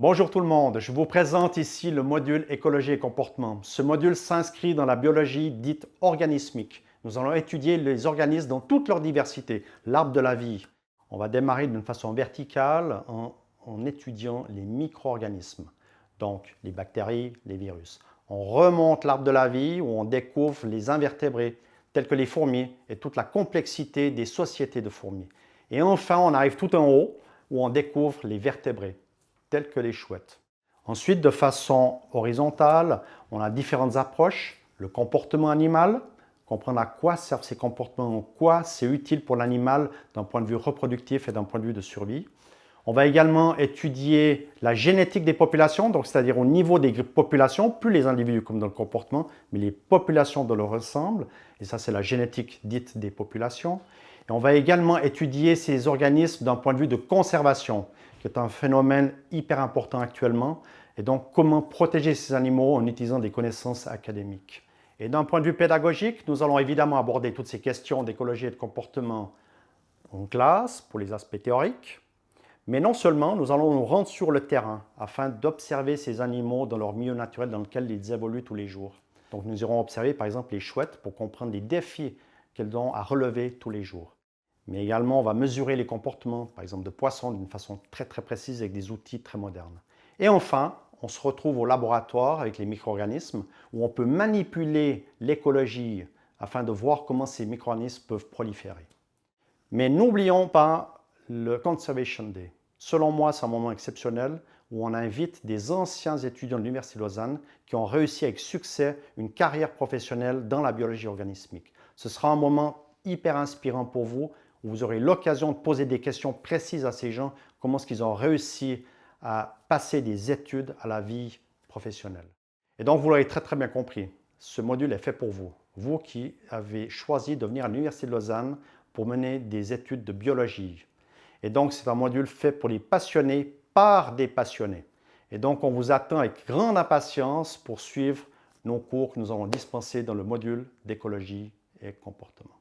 Bonjour tout le monde, je vous présente ici le module écologie et comportement. Ce module s'inscrit dans la biologie dite organismique. Nous allons étudier les organismes dans toute leur diversité, l'arbre de la vie. On va démarrer d'une façon verticale en étudiant les micro-organismes, donc les bactéries, les virus. On remonte l'arbre de la vie où on découvre les invertébrés, tels que les fourmis et toute la complexité des sociétés de fourmis. Et enfin, on arrive tout en haut où on découvre les vertébrés, tels que les chouettes. Ensuite, de façon horizontale, on a différentes approches. Le comportement animal, comprendre à quoi servent ces comportements, en quoi c'est utile pour l'animal d'un point de vue reproductif et d'un point de vue de survie. On va également étudier la génétique des populations, donc c'est-à-dire au niveau des populations, plus les individus comme dans le comportement, mais les populations de leur ensemble, et ça c'est la génétique dite des populations. Et on va également étudier ces organismes d'un point de vue de conservation, qui est un phénomène hyper important actuellement, et donc comment protéger ces animaux en utilisant des connaissances académiques. Et d'un point de vue pédagogique, nous allons évidemment aborder toutes ces questions d'écologie et de comportement en classe pour les aspects théoriques, mais non seulement, nous allons nous rendre sur le terrain afin d'observer ces animaux dans leur milieu naturel dans lequel ils évoluent tous les jours. Donc nous irons observer par exemple les chouettes pour comprendre les défis qu'elles ont à relever tous les jours. Mais également, on va mesurer les comportements, par exemple de poissons, d'une façon très précise avec des outils très modernes. Et enfin, on se retrouve au laboratoire avec les micro-organismes où on peut manipuler l'écologie afin de voir comment ces micro-organismes peuvent proliférer. Mais n'oublions pas le Conservation Day. Selon moi, c'est un moment exceptionnel où on invite des anciens étudiants de l'Université de Lausanne qui ont réussi avec succès une carrière professionnelle dans la biologie organismique. Ce sera un moment hyper inspirant pour vous, où vous aurez l'occasion de poser des questions précises à ces gens, comment est-ce qu'ils ont réussi à passer des études à la vie professionnelle. Et donc, vous l'aurez très bien compris, ce module est fait pour vous. Vous qui avez choisi de venir à l'Université de Lausanne pour mener des études de biologie. Et donc, c'est un module fait pour les passionnés par des passionnés. Et donc, on vous attend avec grande impatience pour suivre nos cours que nous allons dispenser dans le module d'écologie et comportement.